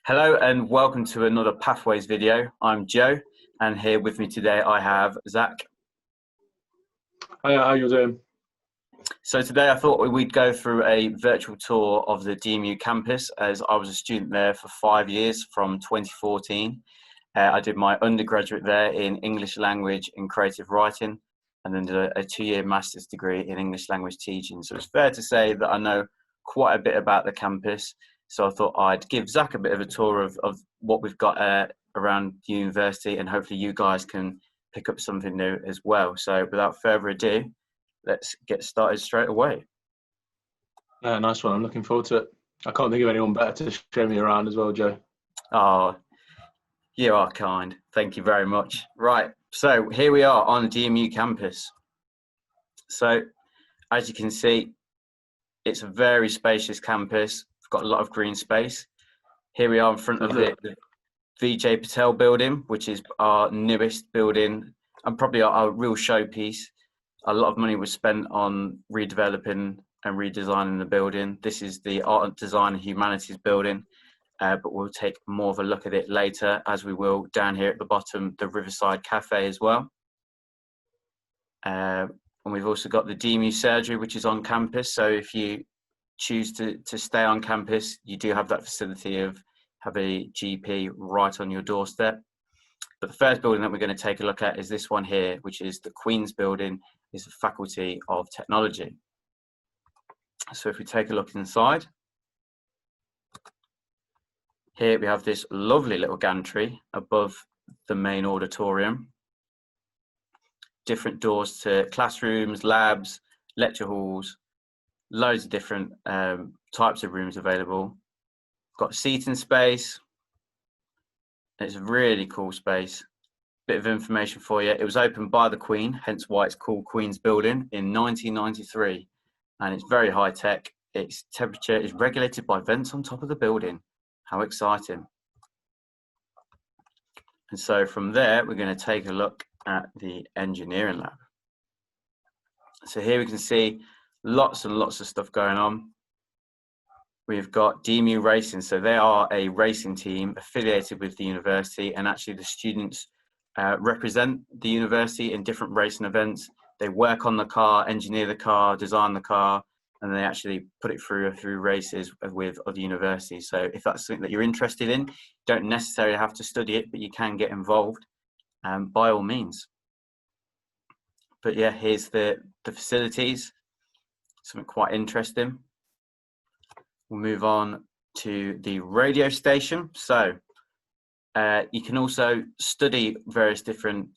Hello and welcome to another Pathways video. I'm Joe, and here with me today I have Zach. Hiya, how you doing? So today I thought we'd go through a virtual tour of the DMU campus, as I was a student there for 5 years from 2014. I did my undergraduate there in English language and creative writing, and then did a 2-year master's degree in English language teaching. So it's fair to say that I know quite a bit about the campus. So I thought I'd give Zach a bit of a tour of what we've got around the university, and hopefully you guys can pick up something new as well. So without further ado, let's get started straight away. Yeah, nice one. I'm looking forward to it. I can't think of anyone better to show me around as well, Joe. Oh, you are kind. Thank you very much. Right, so here we are on the DMU campus. So as you can see, it's a very spacious campus. We've got a lot of green space. Here we are in front of the Vijay Patel building, which is our newest building and probably our real showpiece. A lot of money was spent on redeveloping and redesigning the building. This is the Art, Design and Humanities building, but we'll take more of a look at it later, as we will down here at the bottom, the Riverside Cafe as well. And we've also got the DMU surgery, which is on campus. So if you choose to stay on campus, you do have that facility of have a GP right on your doorstep. But the first building that we're going to take a look at is this one here, which is the Queen's Building, is the Faculty of Technology. So if we take a look inside, here we have this lovely little gantry above the main auditorium. Different doors to classrooms, labs, lecture halls, loads of different types of rooms available. Got seating space. It's a really cool space. Bit of information for you. It was opened by the Queen, hence why it's called Queen's Building, in 1993. And it's very high tech. Its temperature is regulated by vents on top of the building. How exciting. And so from there, we're going to take a look at the engineering lab. So here we can see lots and lots of stuff going on. We've got DMU Racing. So they are a racing team affiliated with the university, and actually the students represent the university in different racing events. They work on the car, engineer the car, design the car, and they actually put it through races with other universities. So if that's something that you're interested in, you don't necessarily have to study it, but you can get involved by all means. But yeah, here's the facilities. Something quite interesting. We'll move on to the radio station. So you can also study various different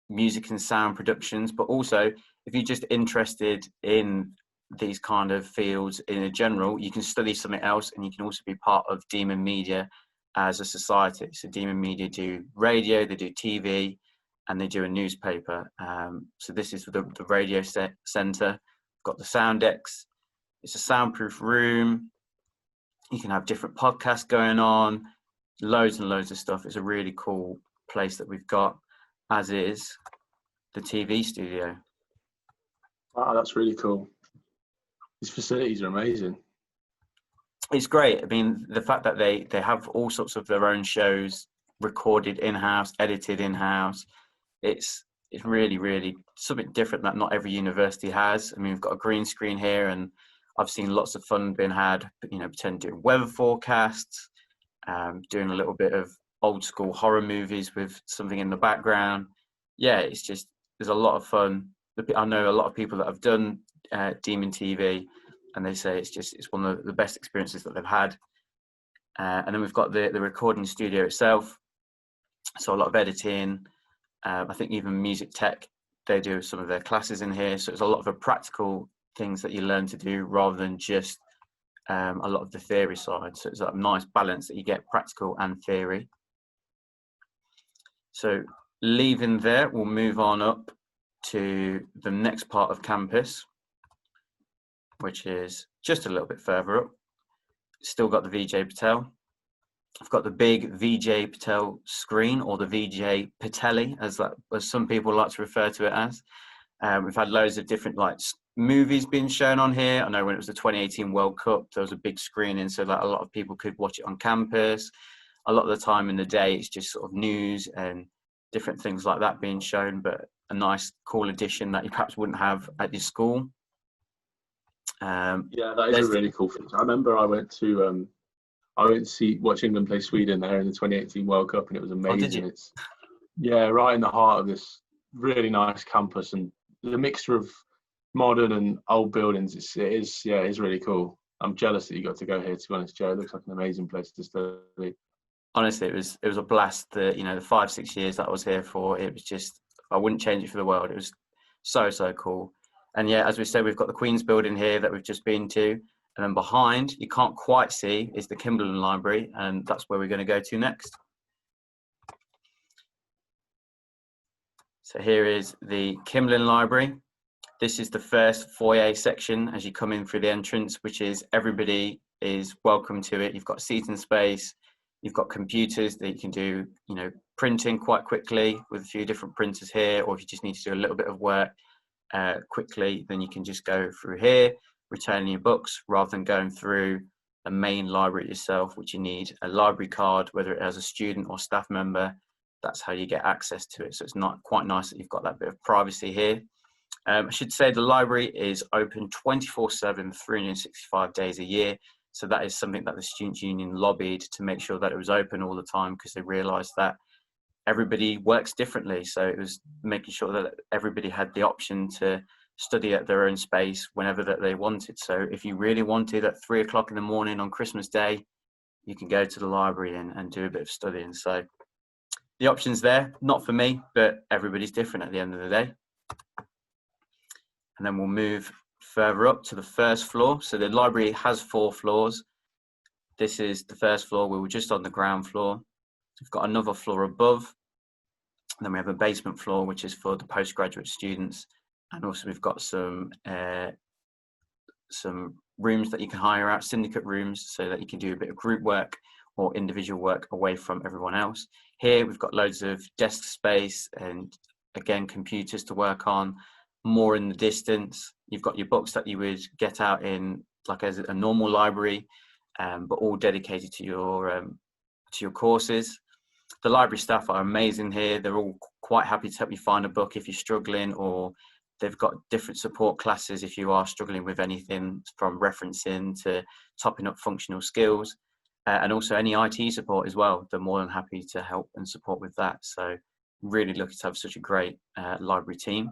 music and sound productions, but also if you're just interested in these kind of fields in a general, you can study something else, and you can also be part of Demon Media as a society. So Demon Media do radio, they do TV, and they do a newspaper. So this is the radio centre. Got the sound decks. It's a soundproof room. You can have different podcasts going on, loads and loads of stuff. It's a really cool place that we've got, as is the TV studio. Wow, that's really cool. These facilities are amazing. It's great. I mean, the fact that they have all sorts of their own shows recorded in-house, edited in-house, it's really, really something different that not every university has. I mean, we've got a green screen here, and I've seen lots of fun being had, you know, pretend doing weather forecasts, doing a little bit of old school horror movies with something in the background. Yeah, it's just, there's a lot of fun. I know a lot of people that have done Demon TV, and they say it's one of the best experiences that they've had. And then we've got the recording studio itself. So a lot of editing. I think even music tech, they do some of their classes in here. So it's a lot of the practical things that you learn to do rather than just a lot of the theory side. So it's a nice balance that you get practical and theory. So leaving there, we'll move on up to the next part of campus, which is just a little bit further up. Still got the Vijay Patel. I've got the big Vijay Patel screen, or the Vijay Pateli, as some people like to refer to it as. We've had loads of different movies being shown on here. I know when it was the 2018 World Cup, there was a big screening so that a lot of people could watch it on campus. A lot of the time in the day, it's just sort of news and different things like that being shown, but a nice, cool addition that you perhaps wouldn't have at your school. Yeah, that is a really cool feature. I remember I went to watch England play Sweden there in the 2018 World Cup, and it was amazing. Oh, did you? It's right in the heart of this really nice campus, and the mixture of modern and old buildings. It is really cool. I'm jealous that you got to go here. To be honest, Joe, it looks like an amazing place to study. Honestly, it was a blast. The 5-6 years that I was here for, it was just, I wouldn't change it for the world. It was so cool. And yeah, as we said, we've got the Queen's Building here that we've just been to, and then behind, you can't quite see, is the Kimberlin Library, and that's where we're going to go to next. So here is the Kimberlin Library. This is the first foyer section as you come in through the entrance, which is everybody is welcome to it. You've got seating space, you've got computers that you can do, printing quite quickly with a few different printers here, or if you just need to do a little bit of work quickly, then you can just go through here, returning your books rather than going through the main library yourself, which you need a library card, whether it as a student or staff member. That's how you get access to it. So it's not quite nice that you've got that bit of privacy here. I should say the library is open 24/7, 365 days a year. So that is something that the Students' Union lobbied to make sure that it was open all the time, because they realised that everybody works differently. So it was making sure that everybody had the option to study at their own space whenever that they wanted. So if you really wanted at 3 o'clock in the morning on Christmas Day, you can go to the library and do a bit of studying. So the option's there, not for me, but everybody's different at the end of the day. And then we'll move further up to the first floor. So the library has 4 floors. This is the first floor. We were just on the ground floor. We've got another floor above. And then we have a basement floor, which is for the postgraduate students. And also we've got some rooms that you can hire out, syndicate rooms, so that you can do a bit of group work or individual work away from everyone else. Here we've got loads of desk space and, again, computers to work on. More in the distance, you've got your books that you would get out in like as a normal library, but all dedicated to your courses. The library staff are amazing here. They're all quite happy to help you find a book if you're struggling, or they've got different support classes if you are struggling with anything from referencing to topping up functional skills, and also any IT support as well. They're more than happy to help and support with that. So really lucky to have such a great library team.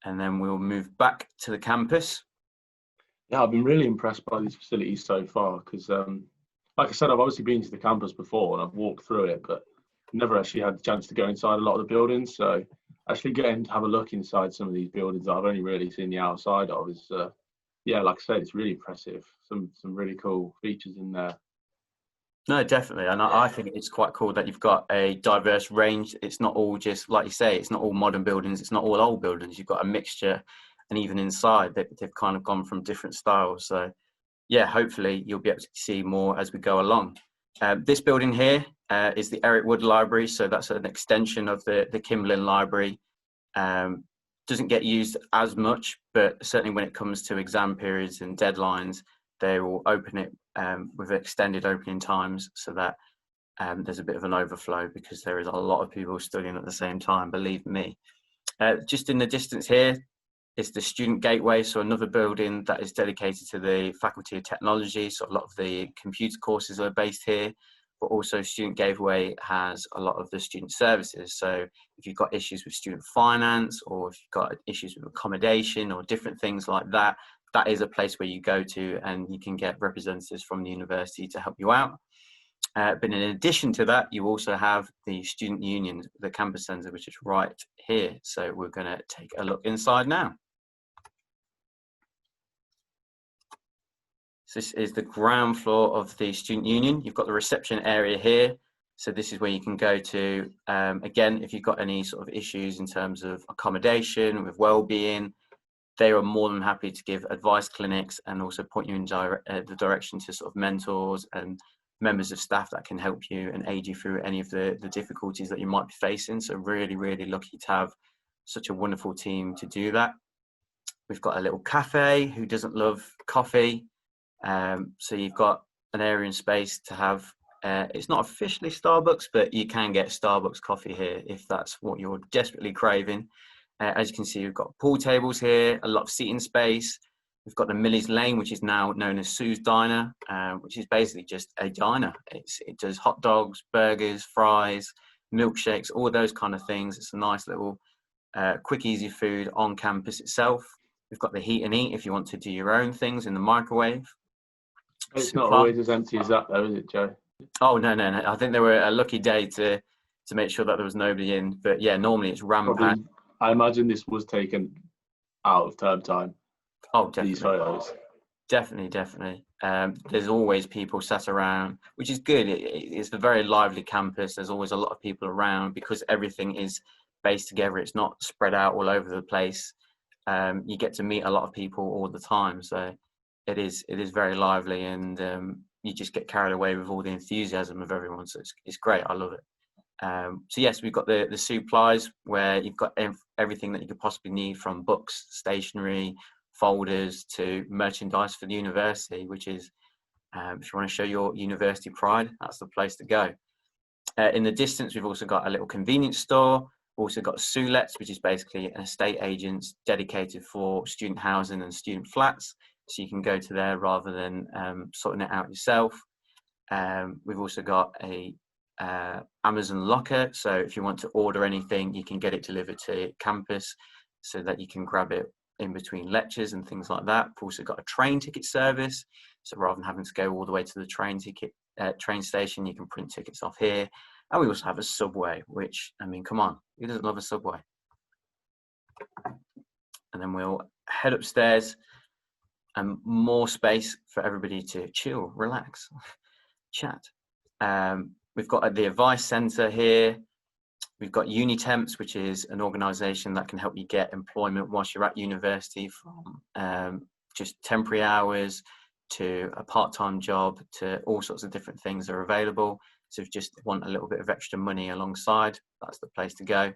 And then we'll move back to the campus. Yeah, I've been really impressed by these facilities so far, because like I said, I've obviously been to the campus before and I've walked through it, but never actually had the chance to go inside a lot of the buildings. So actually getting to have a look inside some of these buildings that I've only really seen the outside of is, yeah, like I said, it's really impressive. Some really cool features in there. No, definitely. And I think it's quite cool that you've got a diverse range. It's not all just, like you say, it's not all modern buildings. It's not all old buildings. You've got a mixture. And even inside, they've kind of gone from different styles. So, yeah, hopefully you'll be able to see more as we go along. This building here is the Eric Wood Library. So that's an extension of the Kimberlin Library. Doesn't get used as much, but certainly when it comes to exam periods and deadlines, they will open it with extended opening times so that there's a bit of an overflow, because there is a lot of people studying at the same time, believe me. Just in the distance here is the Student Gateway, so another building that is dedicated to the Faculty of Technology. So a lot of the computer courses are based here, but also Student Gateway has a lot of the student services. So if you've got issues with student finance, or if you've got issues with accommodation or different things like that, that is a place where you go to and you can get representatives from the university to help you out. But in addition to that, you also have the Student Union, the campus centre, which is right here. So we're going to take a look inside now. So this is the ground floor of the Student Union. You've got the reception area here. So this is where you can go to, again, if you've got any sort of issues in terms of accommodation, with well-being, they are more than happy to give advice clinics and also point you in the direction to sort of mentors and members of staff that can help you and aid you through any of the difficulties that you might be facing. So really, really lucky to have such a wonderful team to do that. We've got a little cafe. Who doesn't love coffee? So you've got an area and space to have. It's not officially Starbucks, but you can get Starbucks coffee here if that's what you're desperately craving. As you can see, we've got pool tables here, a lot of seating space. We've got the Millie's Lane, which is now known as Sue's Diner, which is basically just a diner. It does hot dogs, burgers, fries, milkshakes, all those kind of things. It's a nice little quick, easy food on campus itself. We've got the heat and eat if you want to do your own things in the microwave. It's not always as empty as that, though, is it, Joe? Oh, no. I think they were a lucky day to make sure that there was nobody in. But yeah, normally it's rampant. I imagine this was taken out of term time. Oh, definitely. These photos. Definitely. There's always people sat around, which is good. It's a very lively campus. There's always a lot of people around because everything is based together. It's not spread out all over the place. You get to meet a lot of people all the time. So it is very lively, and you just get carried away with all the enthusiasm of everyone. So it's great. I love it. So yes, we've got the supplies where you've got everything that you could possibly need, from books, stationery, folders to merchandise for the university, which is, if you want to show your university pride, that's the place to go. In the distance, we've also got a little convenience store. We've also got Sulets, which is basically an estate agent dedicated for student housing and student flats. So you can go to there rather than sorting it out yourself. We've also got a Amazon locker. So if you want to order anything, you can get it delivered to campus so that you can grab it in between lectures and things like that. We've also got a train ticket service. So rather than having to go all the way to the train station, you can print tickets off here. And we also have a subway, which, I mean, come on, who doesn't love a subway? And then we'll head upstairs, and more space for everybody to chill, relax, chat. We've got the Advice Centre here. We've got Unitemps, which is an organisation that can help you get employment whilst you're at university, from just temporary hours to a part-time job to all sorts of different things are available. So if you just want a little bit of extra money alongside, that's the place to go.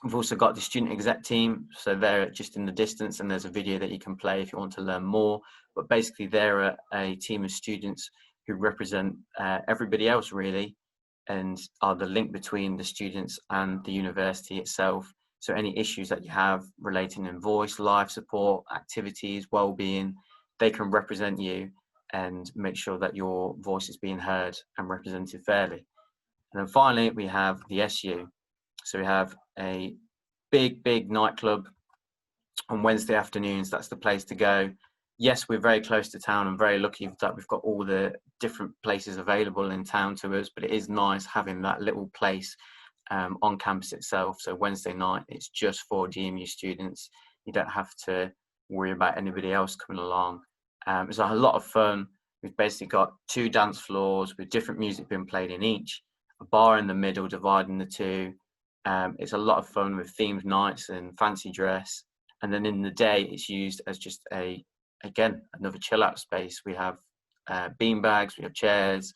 We've also got the student exec team. So they're just in the distance, and there's a video that you can play if you want to learn more. But basically they're a team of students who represent everybody else really, and are the link between the students and the university itself. So any issues that you have relating in voice, life support, activities, well-being, they can represent you and make sure that your voice is being heard and represented fairly. And then finally, we have the SU. So we have a big nightclub on Wednesday afternoons. That's the place to go. Yes, we're very close to town. I'm very lucky that we've got all the different places available in town to us, but it is nice having that little place on campus itself. So Wednesday night, it's just for DMU students. You don't have to worry about anybody else coming along. It's a lot of fun. We've basically got 2 dance floors with different music being played in each, a bar in the middle dividing the two. It's a lot of fun with themed nights and fancy dress. And then in the day, it's used as just again, another chill out space. We have bean bags, we have chairs,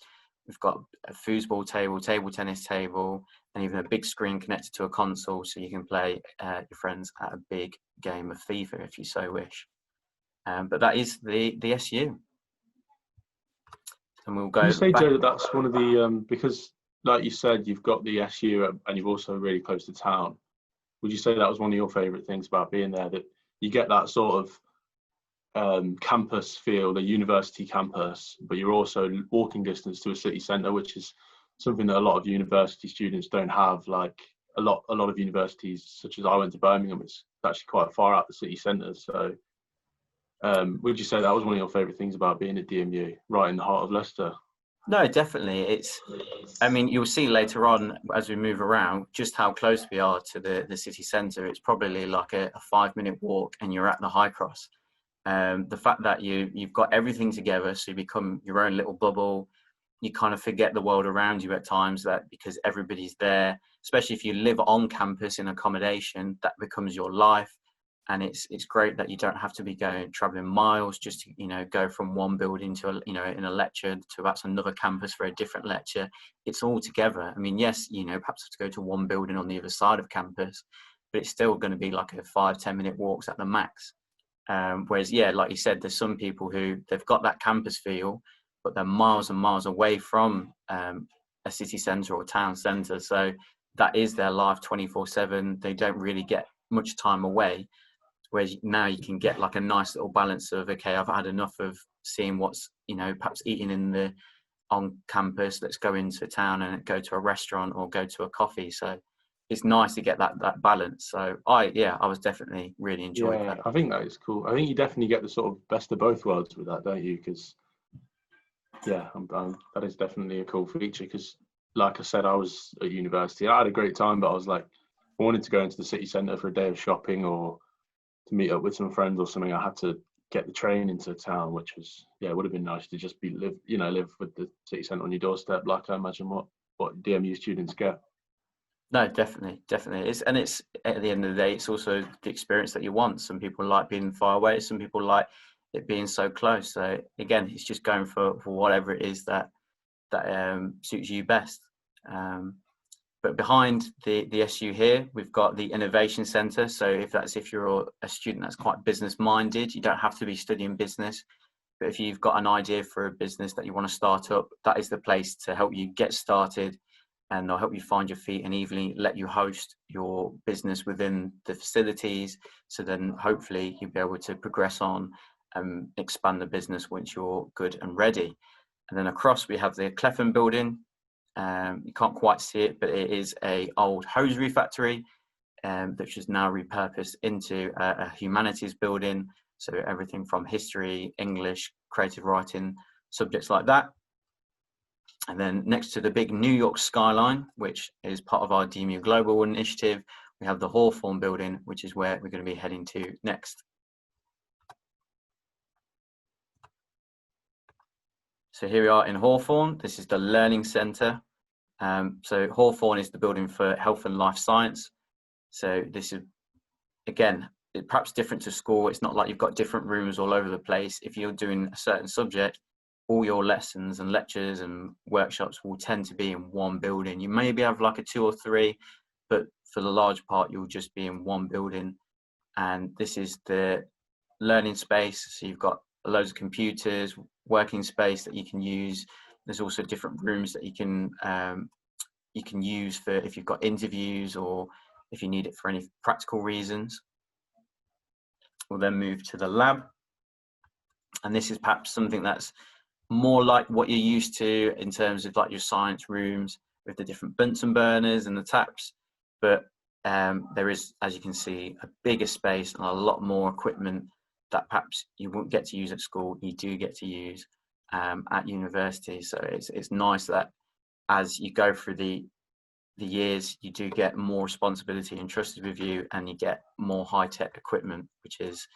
we've got a foosball table, table tennis table, and even a big screen connected to a console, so you can play your friends at a big game of FIFA if you so wish. But that is the SU. And we'll go. Can you say, back. Joe, that that's one of the because, like you said, you've got the SU and you've also really close to town. Would you say that was one of your favourite things about being there, that you get that sort of campus feel, the university campus, but you're also walking distance to a city centre, which is something that a lot of university students don't have. Like a lot of universities, such as I went to Birmingham, it's actually quite far out the city centre. So would you say that was one of your favourite things about being at DMU, right in the heart of Leicester? No, definitely. I mean, you'll see later on as we move around just how close we are to the city centre. It's probably like a 5-minute walk and you're at the High Cross. The fact that you've got everything together, so you become your own little bubble. You kind of forget the world around you at times, that because everybody's there, especially if you live on campus in accommodation, that becomes your life. And it's great that you don't have to be traveling miles just to, go from one building to, in a lecture to perhaps another campus for a different lecture. It's all together. I mean, yes, perhaps have to go to one building on the other side of campus, but it's still going to be like a 5-10 minute walks at the max. Whereas, yeah, like you said, there's some people who they've got that campus feel, but they're miles and miles away from a city centre or town centre. So that is their life 24/7. They don't really get much time away. Whereas now you can get like a nice little balance of, okay, I've had enough of seeing what's, perhaps eating on campus. Let's go into town and go to a restaurant or go to a coffee. So it's nice to get that balance. So I was definitely really enjoyed that. I think that is cool. I think you definitely get the sort of best of both worlds with that, don't you? Because that is definitely a cool feature. Because like I said, I was at university. I had a great time, but I was like, I wanted to go into the city centre for a day of shopping or to meet up with some friends or something. I had to get the train into town, which was it would have been nice to just live with the city centre on your doorstep, like I imagine what DMU students get. No, definitely. It's at the end of the day, it's also the experience that you want. Some people like being far away, some people like it being so close. So again, it's just going for whatever it is that suits you best. But behind the SU here, we've got the Innovation Centre. So if you're a student that's quite business minded, you don't have to be studying business. But if you've got an idea for a business that you want to start up, that is the place to help you get started, and they'll help you find your feet and even let you host your business within the facilities. So then hopefully you'll be able to progress on and expand the business once you're good and ready. And then across we have the Cleffin Building. You can't quite see it, but it is a old hosiery factory which is now repurposed into a humanities building. So everything from history, English, creative writing, subjects like that. And then next to the big New York skyline, which is part of our DMU Global initiative, we have the Hawthorn Building, which is where we're going to be heading to next. So here we are in Hawthorn. This is the Learning Centre. So Hawthorn is the building for health and life science. So this is, again, perhaps different to school. It's not like you've got different rooms all over the place. If you're doing a certain subject, all your lessons and lectures and workshops will tend to be in one building. You maybe have like a 2 or 3, but for the large part, you'll just be in one building. And this is the learning space. So you've got loads of computers, working space that you can use. There's also different rooms that you can use for if you've got interviews or if you need it for any practical reasons. We'll then move to the lab. And this is perhaps something that's more like what you're used to in terms of like your science rooms with the different Bunsen burners and the taps. But there is, as you can see, a bigger space and a lot more equipment that perhaps you won't get to use at school. You do get to use at university. So it's nice that as you go through the years, you do get more responsibility entrusted with you, and you get more high-tech equipment, which is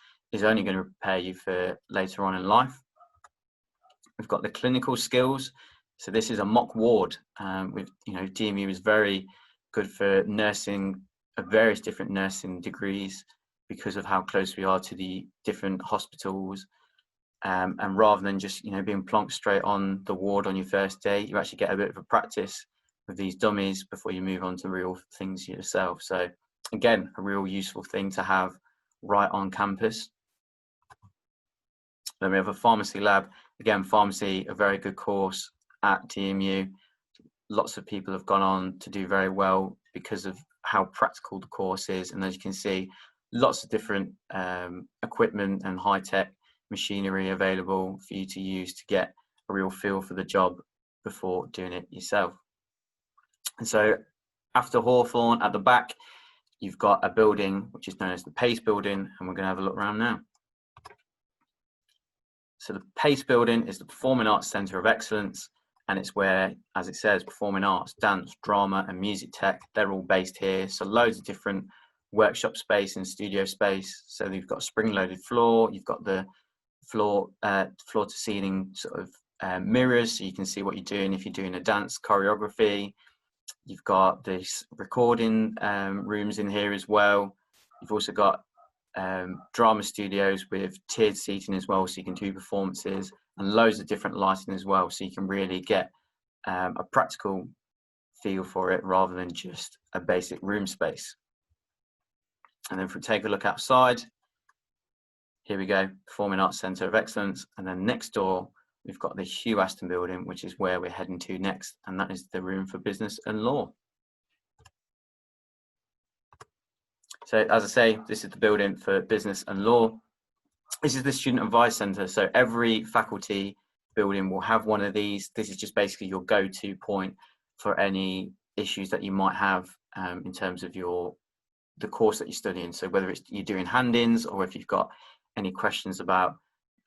only going to prepare you for later on in life. We've got the clinical skills. So this is a mock ward. With DMU is very good for nursing, various different nursing degrees, because of how close we are to the different hospitals. And rather than just being plonked straight on the ward on your first day, you actually get a bit of a practice with these dummies before you move on to real things yourself. So again, a real useful thing to have right on campus. Then we have a pharmacy lab. Again, pharmacy, a very good course at DMU. Lots of people have gone on to do very well because of how practical the course is. And as you can see, lots of different equipment and high-tech machinery available for you to use to get a real feel for the job before doing it yourself. And so after Hawthorn, at the back, you've got a building which is known as the Pace Building, and we're going to have a look around now. So the Pace Building is the Performing Arts Centre of Excellence, and it's where, as it says, performing arts, dance, drama and music tech, they're all based here. So loads of different workshop space and studio space. So you've got a spring-loaded floor, you've got the floor to ceiling sort of mirrors, so you can see what you're doing if you're doing a dance choreography. You've got these recording rooms in here as well. You've also got drama studios with tiered seating as well, so you can do performances, and loads of different lighting as well, so you can really get a practical feel for it rather than just a basic room space. And then if we take a look outside, here we go, Performing Arts Centre of Excellence. And then next door, we've got the Hugh Aston Building, which is where we're heading to next. And that is the room for business and law. So as I say, this is the building for business and law. This is the Student Advice Centre. So every faculty building will have one of these. This is just basically your go-to point for any issues that you might have in terms of the course that you're studying. So whether it's you're doing hand-ins, or if you've got any questions about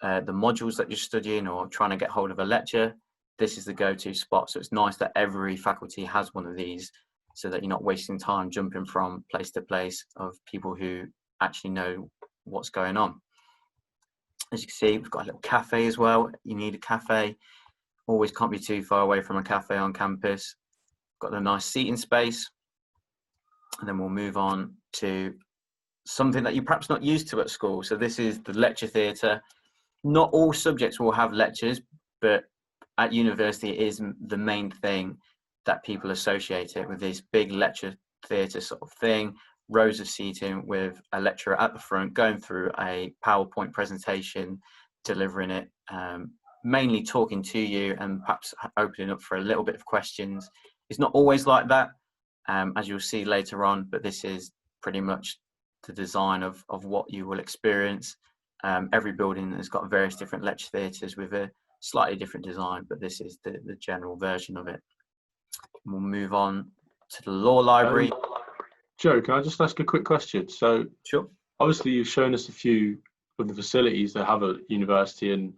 the modules that you're studying, or trying to get hold of a lecture, this is the go-to spot. So it's nice that every faculty has one of these, so that you're not wasting time jumping from place to place of people who actually know what's going on. As you can see, we've got a little cafe as well. You need a cafe. Always can't be too far away from a cafe on campus. Got the nice seating space. And then we'll move on to something that you're perhaps not used to at school. So this is the lecture theatre. Not all subjects will have lectures, but at university it is the main thing that people associate it with, this big lecture theatre sort of thing, rows of seating with a lecturer at the front going through a PowerPoint presentation, delivering it, mainly talking to you and perhaps opening up for a little bit of questions. It's not always like that, as you'll see later on, but this is pretty much the design of what you will experience. Every building has got various different lecture theatres with a slightly different design, but this is the general version of it. We'll move on to the law library. Joe, can I just ask a quick question? So, sure. Obviously, you've shown us a few of the facilities they have at university, and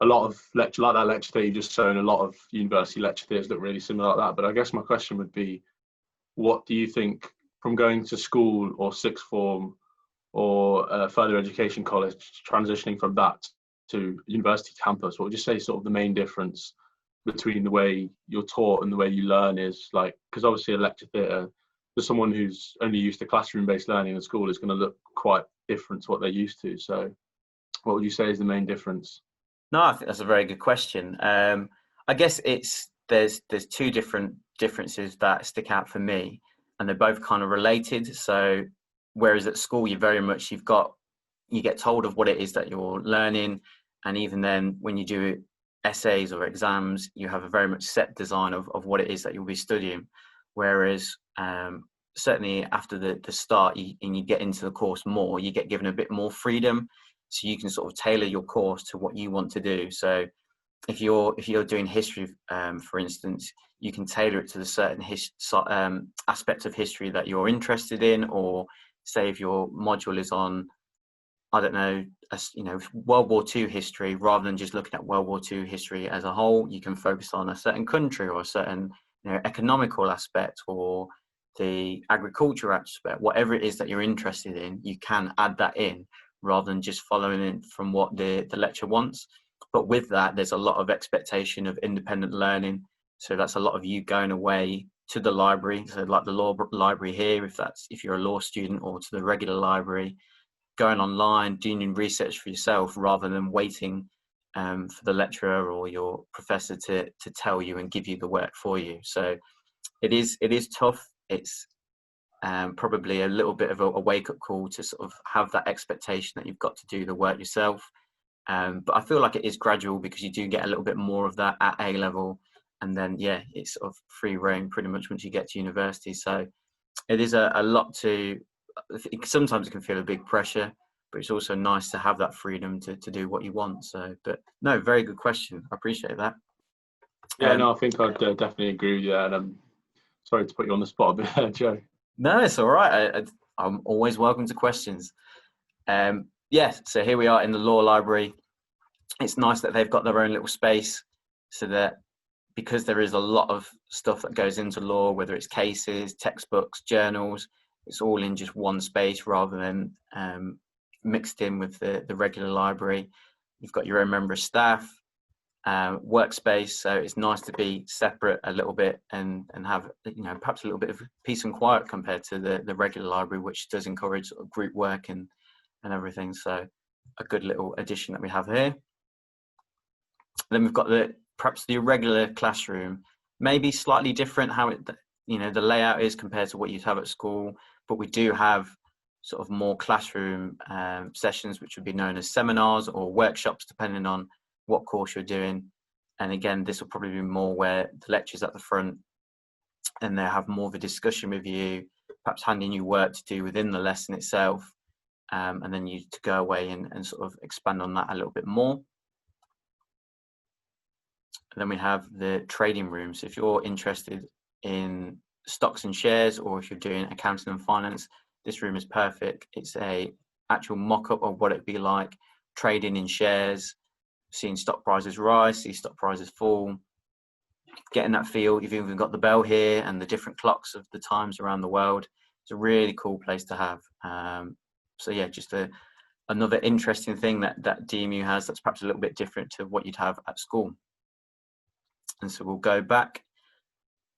a lot of lecture, like that lecture theatre you just shown, a lot of university lecture theatres look really similar like that. But I guess my question would be, what do you think from going to school or sixth form or further education college, transitioning from that to university campus, what would you say sort of the main difference between the way you're taught and the way you learn is? Like, because obviously a lecture theatre, for someone who's only used to classroom-based learning in school, is going to look quite different to what they're used to. So what would you say is the main difference? No, I think that's a very good question. I guess there's two different differences that stick out for me, and they're both kind of related. So whereas at school you get told of what it is that you're learning, and even then when you do essays or exams, you have a very much set design of what it is that you'll be studying. Whereas certainly after the start and you get into the course more, you get given a bit more freedom, so you can sort of tailor your course to what you want to do. So if you're doing history, for instance, you can tailor it to the certain aspect of history that you're interested in. Or say if your module is on, I don't know, World War II history, rather than just looking at World War II history as a whole, you can focus on a certain country or a certain economical aspect or the agriculture aspect. Whatever it is that you're interested in, you can add that in rather than just following it from what the lecture wants. But with that, there's a lot of expectation of independent learning. So that's a lot of you going away to the library, so like the law library here, if you're a law student, or to the regular library, going online, doing research for yourself rather than waiting for the lecturer or your professor to tell you and give you the work for you. So it is tough. It's probably a little bit of a wake-up call to sort of have that expectation that you've got to do the work yourself. But I feel like it is gradual, because you do get a little bit more of that at A level, and then it's sort of free reign pretty much once you get to university. So it is a lot to. Sometimes it can feel a big pressure, but it's also nice to have that freedom to do what you want. So, but no, very good question. I appreciate that. Yeah, no, I think I'd definitely agree with you. And I'm sorry to put you on the spot a bit, Joe. No, it's all right. I'm always welcome to questions. So here we are in the law library. It's nice that they've got their own little space, so that because there is a lot of stuff that goes into law, whether it's cases, textbooks, journals, it's all in just one space rather than mixed in with the regular library. You've got your own member of staff, workspace, so it's nice to be separate a little bit and have perhaps a little bit of peace and quiet compared to the regular library, which does encourage sort of group work and everything. So a good little addition that we have here. Then we've got perhaps the irregular classroom, maybe slightly different how the layout is compared to what you'd have at school, but we do have sort of more classroom sessions, which would be known as seminars or workshops, depending on what course you're doing. And again, this will probably be more where the lecture's at the front and they'll have more of a discussion with you, perhaps handing you work to do within the lesson itself, and then you to go away and sort of expand on that a little bit more. And then we have the trading room. So if you're interested in stocks and shares, or if you're doing accounting and finance, this room is perfect. It's a actual mock-up of what it'd be like trading in shares, seeing stock prices rise, see stock prices fall, getting that feel. You've even got the bell here and the different clocks of the times around the world. It's a really cool place to have. So yeah, just another interesting thing that DMU has that's perhaps a little bit different to what you'd have at school. And so we'll go back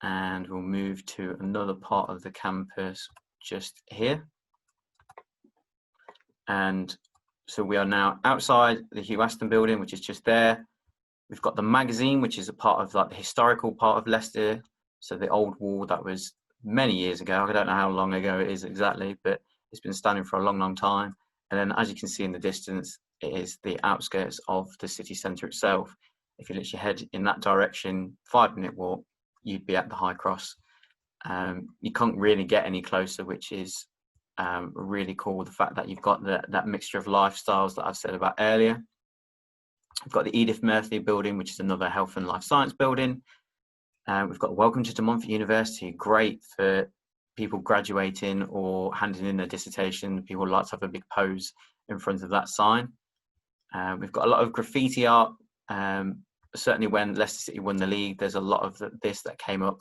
and we'll move to another part of the campus just here. And so we are now outside the Hawthorn Building, which is just there. We've got the magazine, which is a part of like the historical part of Leicester. So the old wall that was many years ago. I don't know how long ago it is exactly, but it's been standing for a long, long time. And then as you can see in the distance, it is the outskirts of the city centre itself. If you literally head in that direction, 5-minute walk, you'd be at the High Cross. You can't really get any closer, which is really cool. The fact that you've got that mixture of lifestyles that I've said about earlier. We've got the Edith Murphy building, which is another health and life science building. We've got Welcome to Montfort University, great for people graduating or handing in their dissertation. People like to have a big pose in front of that sign. We've got a lot of graffiti art. Certainly when Leicester City won the league, there's a lot of this that came up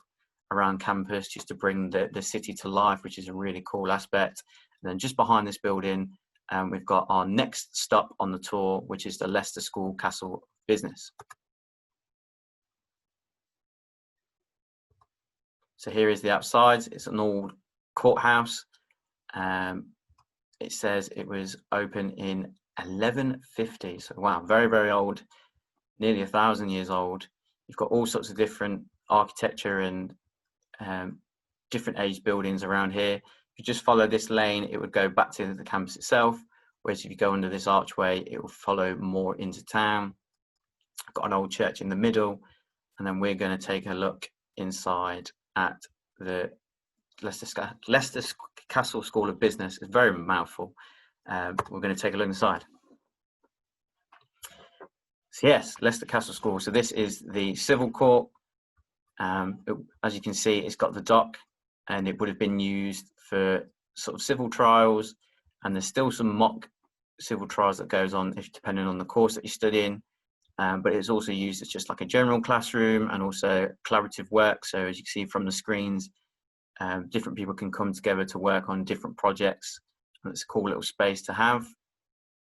around campus just to bring the city to life, which is a really cool aspect. And then just behind this building, we've got our next stop on the tour, which is the Leicester Castle Business. So here is the outside. It's an old courthouse. It says it was open in 1150. So wow, very, very old, nearly 1,000 years old. You've got all sorts of different architecture and different age buildings around here. If you just follow this lane, it would go back to the campus itself. Whereas if you go under this archway, it will follow more into town. I've got an old church in the middle, and then we're going to take a look inside at the Leicester Castle School of Business. It's very mouthful. We're going to take a look inside. So yes, Leicester Castle School. So this is the civil court. As you can see, it's got the dock, and it would have been used for sort of civil trials. And there's still some mock civil trials that goes on, depending on the course that you're studying. But it's also used as just like a general classroom and also collaborative work. So as you can see from the screens, different people can come together to work on different projects. And it's a cool little space to have.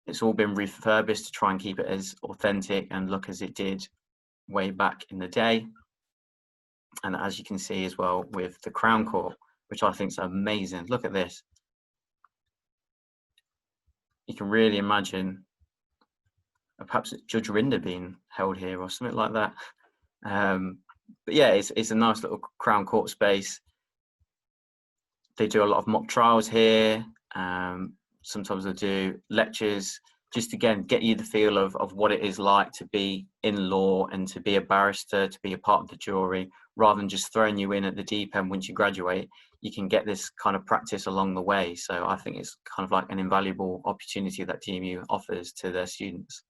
It's all been refurbished to try and keep it as authentic and look as it did way back in the day. And as you can see as well with the Crown Court, which I think is amazing. Look at this. You can really imagine perhaps Judge Rinder being held here or something like that. But yeah, it's a nice little Crown Court space. They do a lot of mock trials here. Sometimes they do lectures, just again, get you the feel of what it is like to be in law and to be a barrister, to be a part of the jury, rather than just throwing you in at the deep end once you graduate. You can get this kind of practice along the way. So I think it's kind of like an invaluable opportunity that DMU offers to their students.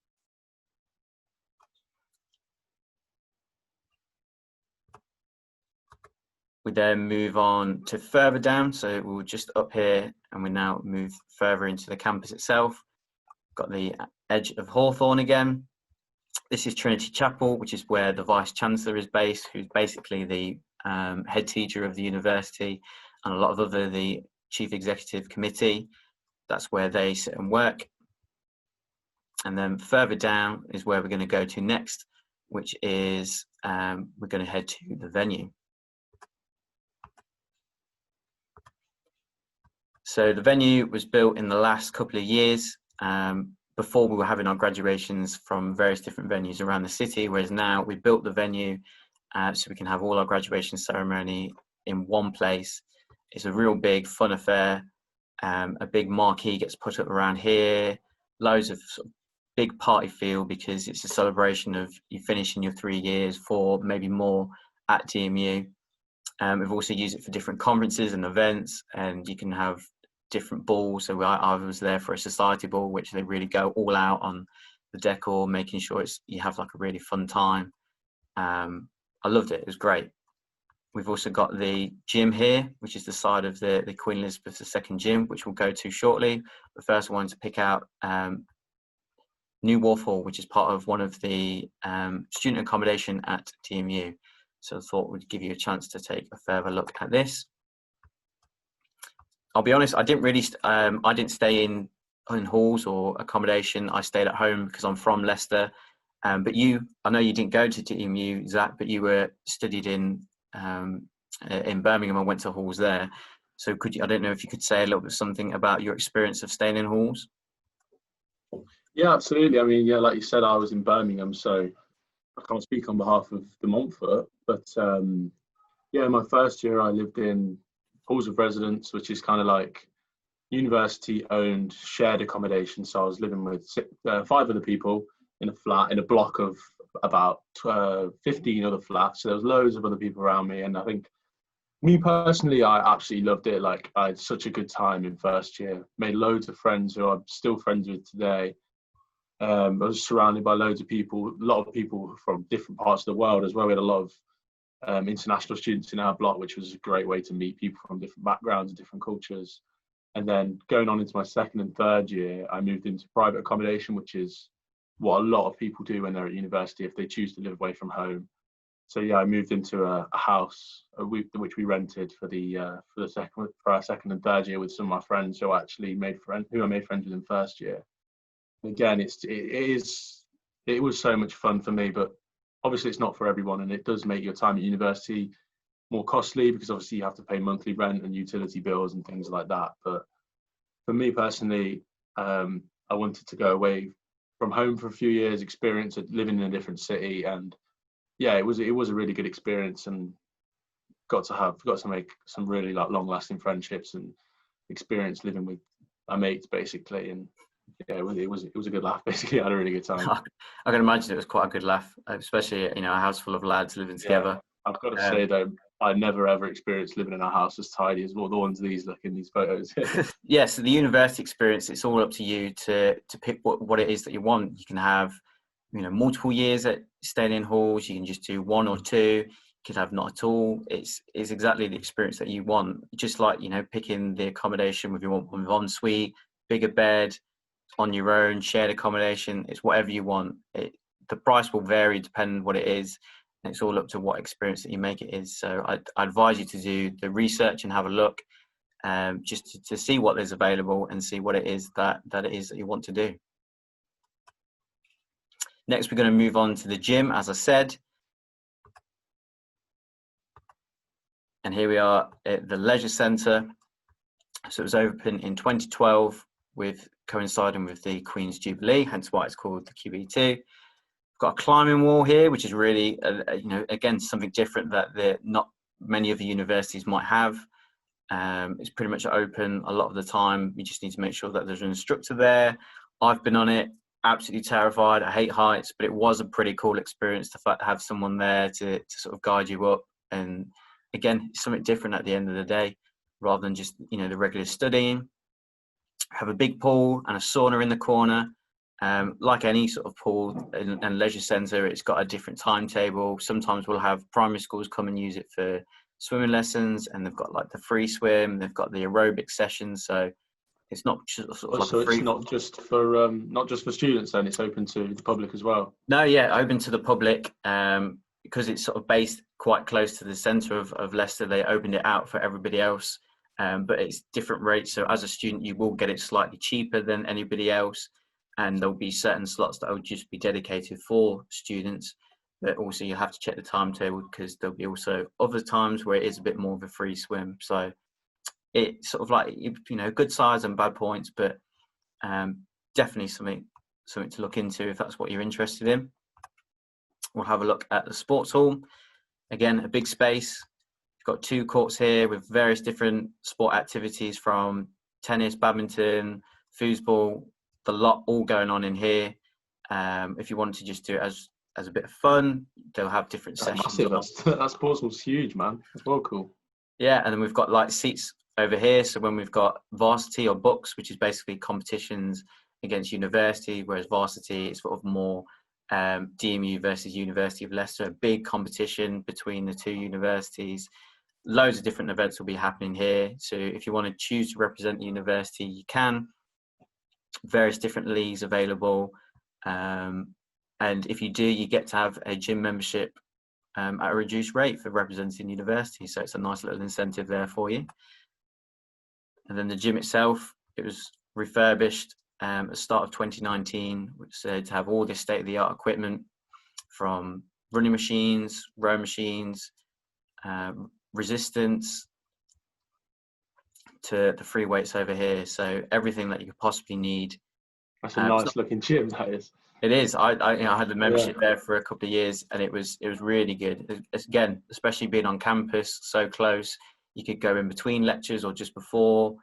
We then move on to further down. So we were just up here and we now move further into the campus itself. Got the edge of Hawthorn again. This is Trinity Chapel, which is where the Vice Chancellor is based, who's basically the head teacher of the university, and a lot of the Chief Executive Committee. That's where they sit and work. And then further down is where we're going to go to next, which is we're going to head to the venue. So the venue was built in the last couple of years. Before we were having our graduations from various different venues around the city, whereas now we built the venue so we can have all our graduation ceremony in one place. It's a real big fun affair. A big marquee gets put up around here, loads of sort of big party feel because it's a celebration of you finishing your 3 years, 4, maybe more at DMU. We've also used it for different conferences and events, and you can have different balls. So I was there for a society ball, which they really go all out on the decor, making sure you have like a really fun time. I loved it. It was great. We've also got the gym here, which is the side of the Queen Elizabeth II gym, which we'll go to shortly. The first one to pick out New Wharf Hall, which is part of one of the student accommodation at DMU. So I thought we'd give you a chance to take a further look at this. I'll be honest, I didn't stay in halls or accommodation. I stayed at home because I'm from Leicester. But I know you didn't go to DMU, Zach, but you studied in Birmingham and went to halls there. So I don't know if you could say a little bit something about your experience of staying in halls? Yeah, absolutely. I mean, yeah, like you said, I was in Birmingham, so I can't speak on behalf of the Montfort, but yeah, my first year I lived in halls of residence, which is kind of like university-owned shared accommodation. So I was living with 5 other people in a flat, in a block of about 15 other flats. So there was loads of other people around me, and I think me personally, I absolutely loved it. Like, I had such a good time in first year, made loads of friends who I'm still friends with today. I was surrounded by loads of people, a lot of people from different parts of the world as well. We had a lot of international students in our block, which was a great way to meet people from different backgrounds and different cultures. And then going on into my second and third year, I moved into private accommodation, which is what a lot of people do when they're at university if they choose to live away from home. So yeah, I moved into a house which we rented for our second and third year with some of my friends who I made friends with in first year. Again, it was so much fun for me, but obviously it's not for everyone, and it does make your time at university more costly because obviously you have to pay monthly rent and utility bills and things like that. But for me personally, I wanted to go away from home for a few years, experience living in a different city, and yeah, it was a really good experience, and got to make some really like long-lasting friendships and experience living with my mates basically. And yeah, it was a good laugh. Basically, I had a really good time. I can imagine it was quite a good laugh, especially a house full of lads living together. I've got to say though, I never ever experienced living in a house as tidy as all the ones these look in these photos. Yeah, so the university experience, it's all up to you to pick what it is that you want. You can have multiple years at staying in halls. You can just do 1 or 2. You could have not at all. It's exactly the experience that you want. Just like picking the accommodation with your ensuite, bigger bed, on your own, shared accommodation. It's whatever you want. The price will vary depending on what it is, and it's all up to what experience that you make it is. So I advise you to do the research and have a look, just to see what is available and see what it is that it is that you want to do. Next, we're going to move on to the gym, as I said. And here we are at the Leisure Centre. So it was opened in 2012, coinciding with the Queen's Jubilee, hence why it's called the QE2. We've got a climbing wall here, which is really, again, something different that not many of the universities might have. It's pretty much open a lot of the time. You just need to make sure that there's an instructor there. I've been on it, absolutely terrified. I hate heights, but it was a pretty cool experience to have someone there to sort of guide you up. And again, it's something different at the end of the day, rather than just, the regular studying. Have a big pool and a sauna in the corner. Like any sort of pool and leisure centre, it's got a different timetable. Sometimes we'll have primary schools come and use it for swimming lessons, and they've got like the free swim, they've got the aerobic sessions. So it's not just sort of like so it's not just for students then, it's open to the public as well? No, yeah, open to the public, because it's sort of based quite close to the centre of Leicester. They opened it out for everybody else. But it's different rates. So as a student, you will get it slightly cheaper than anybody else. And there'll be certain slots that will just be dedicated for students. But also you have to check the timetable, because there'll be also other times where it is a bit more of a free swim. So it's sort of like, good size and bad points, but definitely something to look into if that's what you're interested in. We'll have a look at the sports hall. Again, a big space. Got 2 courts here with various different sport activities, from tennis, badminton, foosball, the lot all going on in here. If you want to just do it as a bit of fun, they'll have different That's sessions. massive. That sports hall's huge, man. That's well cool. Yeah, and then we've got like seats over here. So when we've got varsity or books, which is basically competitions against university, whereas varsity is sort of more DMU versus University of Leicester, a big competition between the two universities. Loads of different events will be happening here. So if you want to choose to represent the university, you can. Various different leagues available. And if you do, you get to have a gym membership at a reduced rate for representing university. So it's a nice little incentive there for you. And then the gym itself, it was refurbished at the start of 2019, which said to have all this state-of-the-art equipment, from running machines, row machines, resistance, to the free weights over here. So everything that you could possibly need. That's a nice looking gym, that is. It is. I had the membership there for a couple of years, and it was really good. Again, especially being on campus, so close, you could go in between lectures or just before.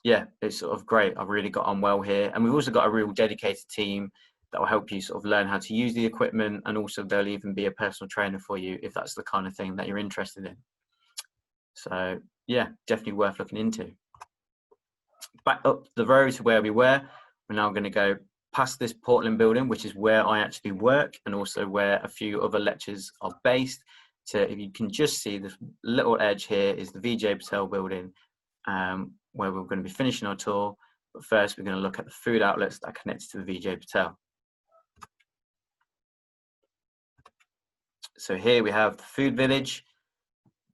Yeah, it's sort of great. I've really got on well here, and we've also got a real dedicated team that will help you sort of learn how to use the equipment, and also they'll even be a personal trainer for you if that's the kind of thing that you're interested in. So yeah, definitely worth looking into. Back up the road to where we were, we're now going to go past this Portland building, which is where I actually work, and also where a few other lectures are based. So if you can just see this little edge here is the VJ Patel building, where we're going to be finishing our tour. But first, we're going to look at the food outlets that are connected to the VJ Patel. So here we have the food village,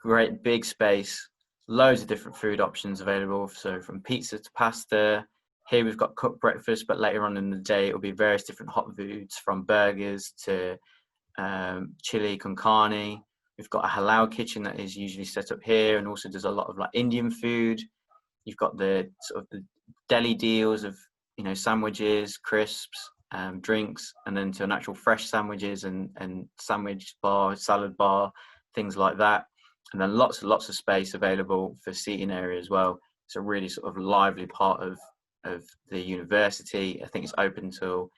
great big space, loads of different food options available. So from pizza to pasta. Here we've got cooked breakfast, but later on in the day, it will be various different hot foods, from burgers to chili con carne. We've got a halal kitchen that is usually set up here, and also does a lot of like Indian food. You've got the sort of the deli deals of, you know, sandwiches, crisps, drinks, and then to an actual fresh sandwiches and sandwich bar, salad bar, things like that. And then lots and lots of space available for seating area as well. It's a really sort of lively part of the university. I think it's open till,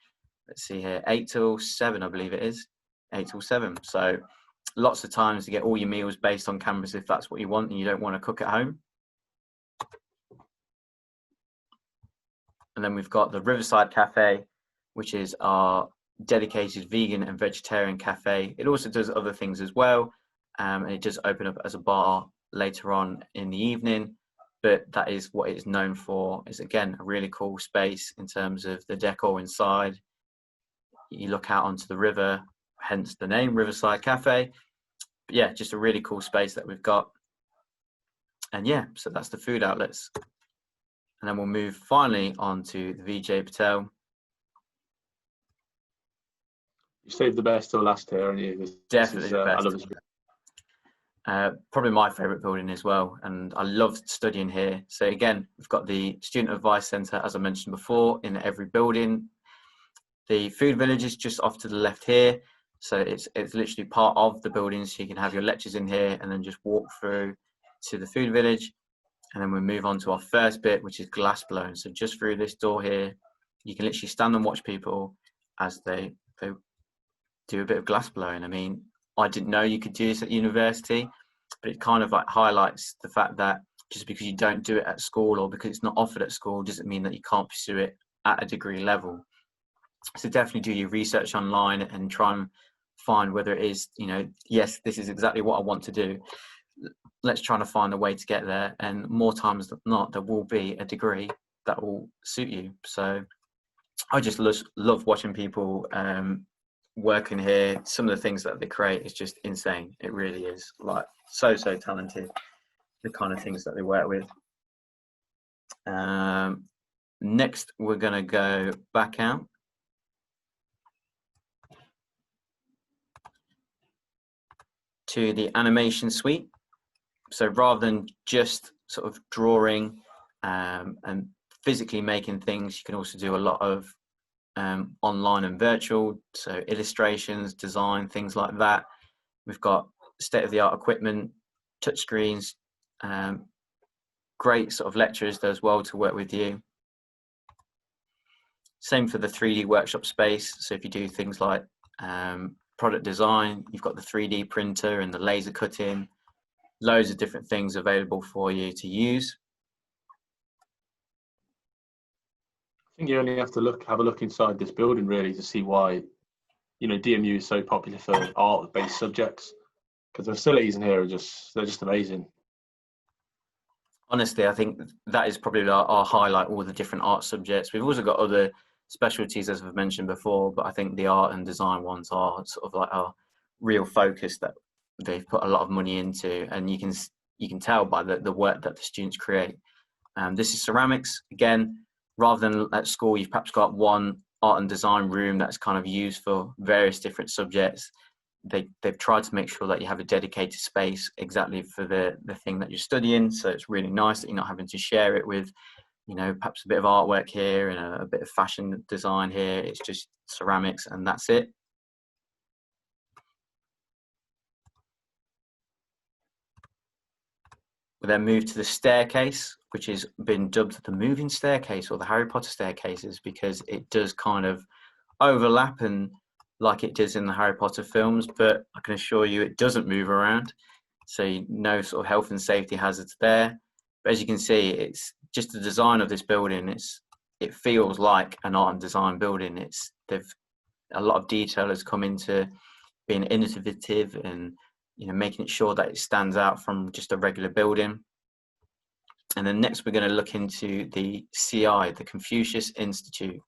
let's see here, 8 till 7, I believe it is, 8 till 7. So lots of times to get all your meals based on campus if that's what you want and you don't want to cook at home. And then we've got the Riverside Cafe, which is our dedicated vegan and vegetarian cafe. It also does other things as well. And it does open up as a bar later on in the evening. But that is what it is known for. Is again a really cool space in terms of the decor inside. You look out onto the river, hence the name Riverside Cafe. But yeah, just a really cool space that we've got. And yeah, so that's the food outlets. And then we'll move finally on to the VJ Patel. You saved the best till last here, and you Definitely the best. I love this. Probably my favourite building as well, and I loved studying here. So again, we've got the Student Advice Centre, as I mentioned before, in every building. The food village is just off to the left here, so it's literally part of the building, so you can have your lectures in here and then just walk through to the food village. And then we move on to our first bit, which is glass blown. So just through this door here, you can literally stand and watch people as they do a bit of glass blowing. I mean, I didn't know you could do this at university, but it kind of like highlights the fact that just because you don't do it at school or because it's not offered at school doesn't mean that you can't pursue it at a degree level. So definitely do your research online and try and find whether it is, you know, yes, this is exactly what I want to do. Let's try to find a way to get there. And more times than not, there will be a degree that will suit you. So I just love watching people working here. Some of the things that they create is just insane. It really is, like so talented, the kind of things that they work with. Next, we're going to go back out. To the animation suite. So rather than just sort of drawing and physically making things, you can also do a lot of online and virtual, so illustrations, design, things like that. We've got state-of-the-art equipment, touchscreens, great sort of lecturers there as well to work with you. Same for the 3D workshop space. So if you do things like product design, you've got the 3D printer and the laser cutting, loads of different things available for you to use. I think you only have to have a look inside this building really to see why, you know, DMU is so popular for art-based subjects, because the facilities in here are they're just amazing. Honestly, I think that is probably our highlight, all the different art subjects. We've also got other specialties, as I've mentioned before, but I think the art and design ones are sort of like our real focus that they've put a lot of money into, and you can tell by the work that the students create. This is ceramics. Again, rather than at school, you've perhaps got one art and design room that's kind of used for various different subjects. They've tried to make sure that you have a dedicated space exactly for the thing that you're studying. So it's really nice that you're not having to share it with, you know, perhaps a bit of artwork here and a bit of fashion design here. It's just ceramics and that's it. We then move to the staircase, which has been dubbed the moving staircase or the Harry Potter staircases, because it does kind of overlap and like it does in the Harry Potter films, but I can assure you it doesn't move around. So no sort of health and safety hazards there. But as you can see, it's just the design of this building. It feels like an art and design building. A lot of detail has come into being innovative and, you know, making it sure that it stands out from just a regular building. And then next we're going to look into the CI, the Confucius Institute,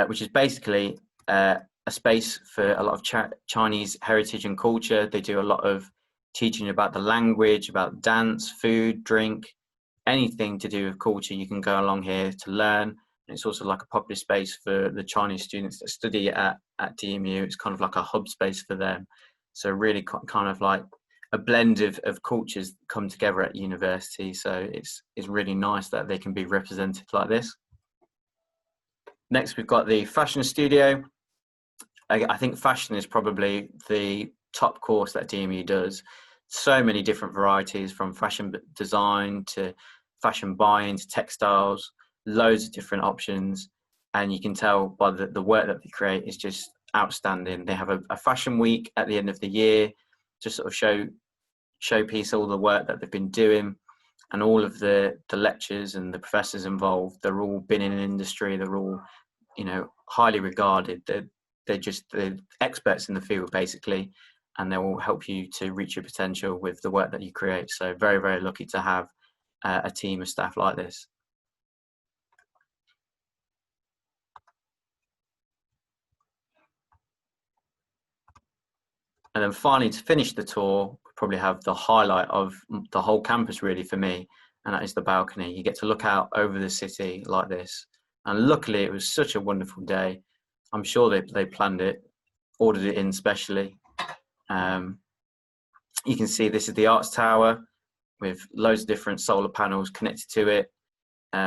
which is basically a space for a lot of Chinese heritage and culture. They do a lot of teaching about the language, about dance, food, drink, anything to do with culture. You can go along here to learn. And it's also like a popular space for the Chinese students that study at DMU. It's kind of like a hub space for them. So really kind of like a blend of cultures come together at university. So it's really nice that they can be represented like this. Next, we've got the fashion studio. I think fashion is probably the top course that DMU does. So many different varieties, from fashion design to fashion buying to textiles, loads of different options. And you can tell by the work that they create is just outstanding. They have a fashion week at the end of the year to sort of showpiece all the work that they've been doing, and all of the lectures and the professors involved. They're all been in an industry. They're all, you know, highly regarded. They're just the experts in the field basically, and they will help you to reach your potential with the work that you create. So very, very lucky to have a team of staff like this. And then finally, to finish the tour, we probably have the highlight of the whole campus really for me, and that is the balcony. You get to look out over the city like this. And luckily it was such a wonderful day. I'm sure they planned it, ordered it in specially. You can see this is the Arts Tower with loads of different solar panels connected to it.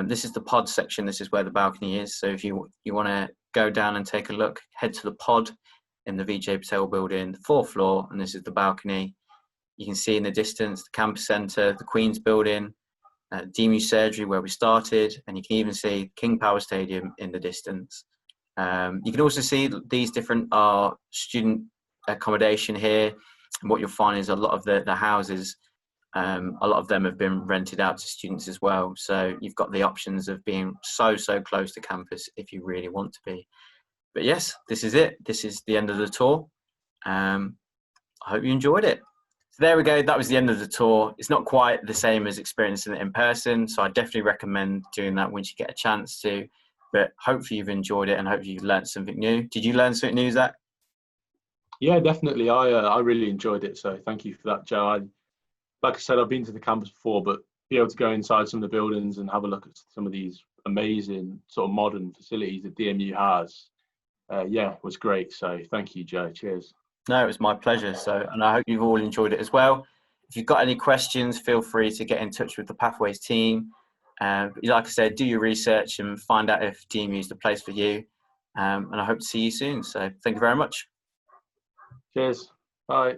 This is the pod section. This is where the balcony is. So if you want to go down and take a look, head to the pod in the VJ Patel building, 4th floor, and this is the balcony. You can see in the distance the campus centre, the Queen's building, DMU surgery where we started, and you can even see King Power Stadium in the distance. You can also see these different student accommodation here. And what you'll find is a lot of the houses, a lot of them have been rented out to students as well. So you've got the options of being so close to campus if you really want to be. But yes, this is it. This is the end of the tour. I hope you enjoyed it. So there we go. That was the end of the tour. It's not quite the same as experiencing it in person, so I definitely recommend doing that once you get a chance to. But hopefully you've enjoyed it and hopefully you've learned something new. Did you learn something new, Zach? Yeah, definitely. I really enjoyed it. So thank you for that, Joe. Like I said, I've been to the campus before, but be able to go inside some of the buildings and have a look at some of these amazing sort of modern facilities that DMU has, yeah, was great. So thank you, Joe. Cheers. No, it was my pleasure. So, and I hope you've all enjoyed it as well. If you've got any questions, feel free to get in touch with the Pathways team. Like I said, do your research and find out if DMU is the place for you. And I hope to see you soon. So thank you very much. Cheers. Bye.